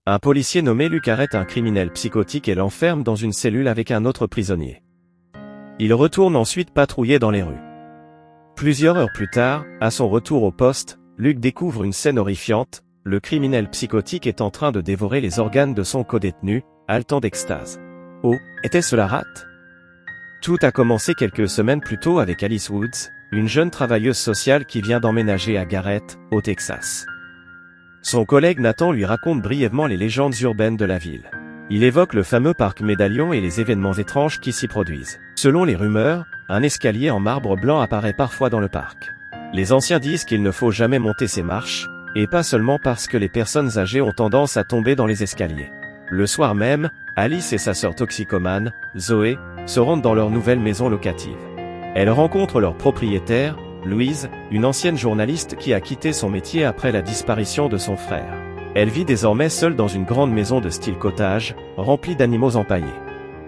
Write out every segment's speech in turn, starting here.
Un policier nommé Luc arrête un criminel psychotique et l'enferme dans une cellule avec un autre prisonnier. Il retourne ensuite patrouiller dans les rues. Plusieurs heures plus tard, à son retour au poste, Luc découvre une scène horrifiante, le criminel psychotique est en train de dévorer les organes de son codétenu, haletant d'extase. Oh, était-ce la rate? Tout a commencé quelques semaines plus tôt avec Alice Woods, une jeune travailleuse sociale qui vient d'emménager à Garrett, au Texas. Son collègue Nathan lui raconte brièvement les légendes urbaines de la ville. Il évoque le fameux parc Médaillon et les événements étranges qui s'y produisent. Selon les rumeurs, un escalier en marbre blanc apparaît parfois dans le parc. Les anciens disent qu'il ne faut jamais monter ces marches, et pas seulement parce que les personnes âgées ont tendance à tomber dans les escaliers. Le soir même, Alice et sa sœur toxicomane, Zoé, se rendent dans leur nouvelle maison locative. Elles rencontrent leur propriétaire, Louise, une ancienne journaliste qui a quitté son métier après la disparition de son frère. Elle vit désormais seule dans une grande maison de style cottage, remplie d'animaux empaillés.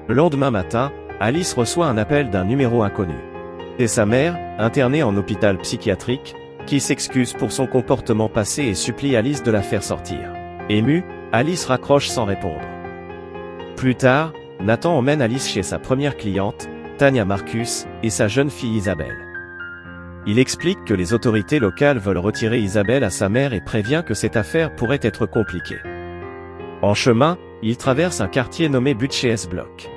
Le lendemain matin, Alice reçoit un appel d'un numéro inconnu. C'est sa mère, internée en hôpital psychiatrique, qui s'excuse pour son comportement passé et supplie Alice de la faire sortir. Émue, Alice raccroche sans répondre. Plus tard, Nathan emmène Alice chez sa première cliente, Tanya Marcus, et sa jeune fille Isabelle. Il explique que les autorités locales veulent retirer Isabelle à sa mère et prévient que cette affaire pourrait être compliquée. En chemin, il traverse un quartier nommé Butchers Block.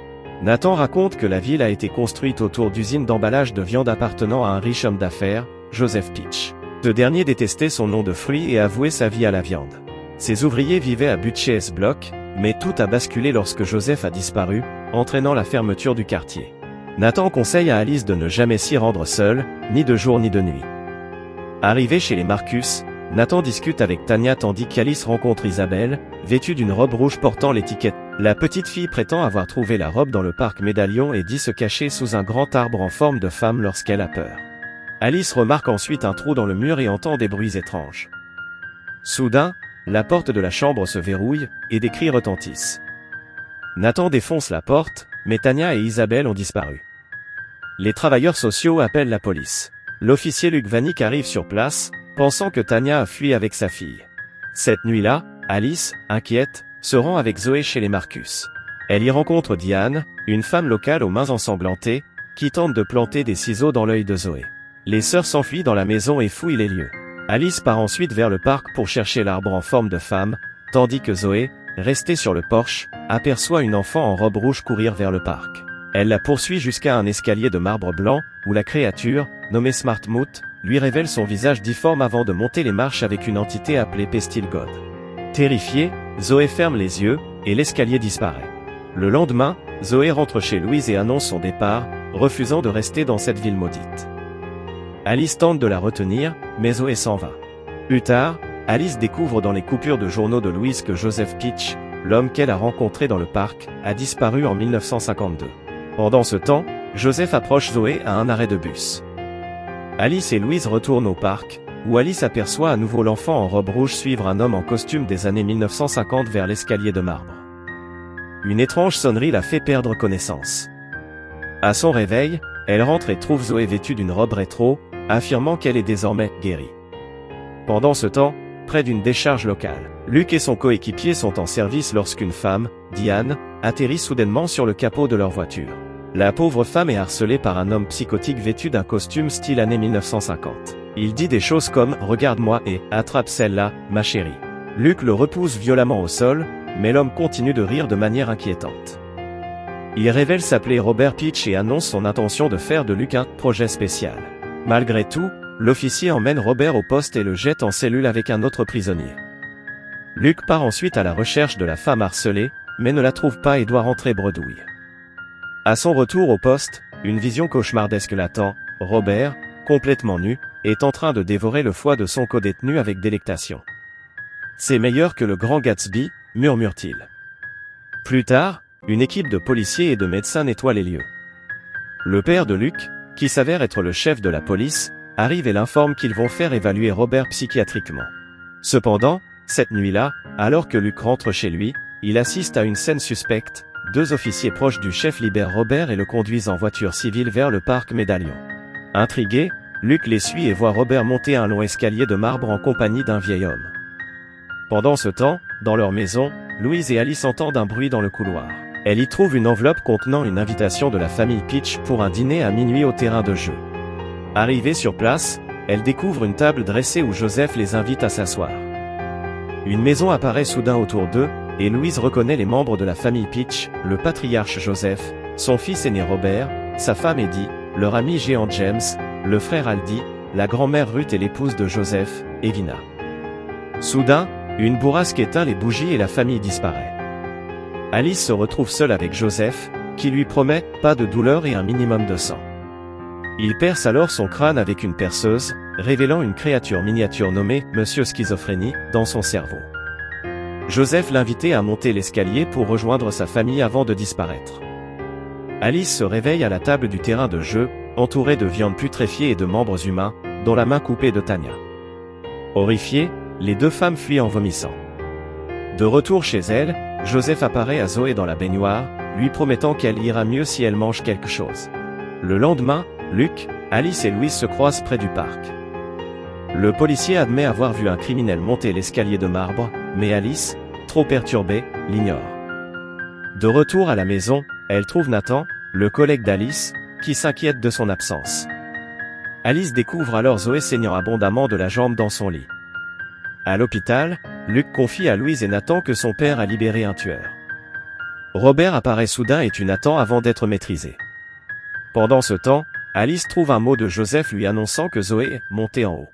Nathan raconte que la ville a été construite autour d'usines d'emballage de viande appartenant à un riche homme d'affaires, Joseph Pitch. Ce dernier détestait son nom de fruit et avouait sa vie à la viande. Ses ouvriers vivaient à Butchers Block, mais tout a basculé lorsque Joseph a disparu, entraînant la fermeture du quartier. Nathan conseille à Alice de ne jamais s'y rendre seule, ni de jour ni de nuit. Arrivé chez les Marcus, Nathan discute avec Tanya tandis qu'Alice rencontre Isabelle, vêtue d'une robe rouge portant l'étiquette. La petite fille prétend avoir trouvé la robe dans le parc Médaillon et dit se cacher sous un grand arbre en forme de femme lorsqu'elle a peur. Alice remarque ensuite un trou dans le mur et entend des bruits étranges. Soudain, la porte de la chambre se verrouille, et des cris retentissent. Nathan défonce la porte, mais Tanya et Isabelle ont disparu. Les travailleurs sociaux appellent la police. L'officier Luc Vanik arrive sur place, pensant que Tanya a fui avec sa fille. Cette nuit-là, Alice, inquiète, se rend avec Zoé chez les Marcus. Elle y rencontre Diane, une femme locale aux mains ensanglantées, qui tente de planter des ciseaux dans l'œil de Zoé. Les sœurs s'enfuient dans la maison et fouillent les lieux. Alice part ensuite vers le parc pour chercher l'arbre en forme de femme, tandis que Zoé, restée sur le porche, aperçoit une enfant en robe rouge courir vers le parc. Elle la poursuit jusqu'à un escalier de marbre blanc, où la créature, nommée Smartmouth, lui révèle son visage difforme avant de monter les marches avec une entité appelée Pestil God. Terrifiée, Zoé ferme les yeux, et l'escalier disparaît. Le lendemain, Zoé rentre chez Louise et annonce son départ, refusant de rester dans cette ville maudite. Alice tente de la retenir, mais Zoé s'en va. Plus tard, Alice découvre dans les coupures de journaux de Louise que Joseph Pitch, l'homme qu'elle a rencontré dans le parc, a disparu en 1952. Pendant ce temps, Joseph approche Zoé à un arrêt de bus. Alice et Louise retournent au parc, où Alice aperçoit à nouveau l'enfant en robe rouge suivre un homme en costume des années 1950 vers l'escalier de marbre. Une étrange sonnerie la fait perdre connaissance. À son réveil, elle rentre et trouve Zoé vêtue d'une robe rétro, affirmant qu'elle est désormais guérie. Pendant ce temps, près d'une décharge locale, Luc et son coéquipier sont en service lorsqu'une femme, Diane, atterrit soudainement sur le capot de leur voiture. La pauvre femme est harcelée par un homme psychotique vêtu d'un costume style années 1950. Il dit des choses comme « Regarde-moi et « Attrape celle-là, ma chérie ». Luc le repousse violemment au sol, mais l'homme continue de rire de manière inquiétante. Il révèle s'appeler Robert Pitch et annonce son intention de faire de Luc un « projet spécial ». Malgré tout, l'officier emmène Robert au poste et le jette en cellule avec un autre prisonnier. Luc part ensuite à la recherche de la femme harcelée, mais ne la trouve pas et doit rentrer bredouille. À son retour au poste, une vision cauchemardesque l'attend. Robert, complètement nu, est en train de dévorer le foie de son codétenu avec délectation. « C'est meilleur que le grand Gatsby », murmure-t-il. Plus tard, une équipe de policiers et de médecins nettoie les lieux. Le père de Luc, qui s'avère être le chef de la police, arrive et l'informe qu'ils vont faire évaluer Robert psychiatriquement. Cependant, cette nuit-là, alors que Luc rentre chez lui, il assiste à une scène suspecte. Deux officiers proches du chef libèrent Robert et le conduisent en voiture civile vers le parc Médaillon. Intrigué, Luc les suit et voit Robert monter un long escalier de marbre en compagnie d'un vieil homme. Pendant ce temps, dans leur maison, Louise et Alice entendent un bruit dans le couloir. Elle y trouve une enveloppe contenant une invitation de la famille Peach pour un dîner à minuit au terrain de jeu. Arrivée sur place, elle découvre une table dressée où Joseph les invite à s'asseoir. Une maison apparaît soudain autour d'eux, et Louise reconnaît les membres de la famille Peach, le patriarche Joseph, son fils aîné Robert, sa femme Eddie, leur ami géant James, le frère Aldi, la grand-mère Ruth et l'épouse de Joseph, Evina. Soudain, une bourrasque éteint les bougies et la famille disparaît. Alice se retrouve seule avec Joseph, qui lui promet « pas de douleur et un minimum de sang ». Il perce alors son crâne avec une perceuse, révélant une créature miniature nommée « Monsieur Schizophrénie » dans son cerveau. Joseph l'invitait à monter l'escalier pour rejoindre sa famille avant de disparaître. Alice se réveille à la table du terrain de jeu, entourée de viande putréfiée et de membres humains, dont la main coupée de Tania. Horrifiées, les deux femmes fuient en vomissant. De retour chez elle, Joseph apparaît à Zoé dans la baignoire, lui promettant qu'elle ira mieux si elle mange quelque chose. Le lendemain, Luc, Alice et Louise se croisent près du parc. Le policier admet avoir vu un criminel monter l'escalier de marbre, mais Alice, trop perturbée, l'ignore. De retour à la maison, elle trouve Nathan, le collègue d'Alice, qui s'inquiète de son absence. Alice découvre alors Zoé saignant abondamment de la jambe dans son lit. À l'hôpital, Luc confie à Louise et Nathan que son père a libéré un tueur. Robert apparaît soudain et tue Nathan avant d'être maîtrisé. Pendant ce temps, Alice trouve un mot de Joseph lui annonçant que Zoé est montée en haut.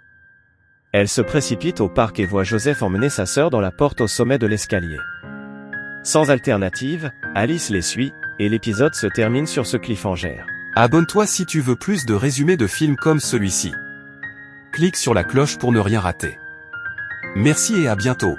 Elle se précipite au parc et voit Joseph emmener sa sœur dans la porte au sommet de l'escalier. Sans alternative, Alice les suit, et l'épisode se termine sur ce cliffhanger. Abonne-toi si tu veux plus de résumés de films comme celui-ci. Clique sur la cloche pour ne rien rater. Merci et à bientôt.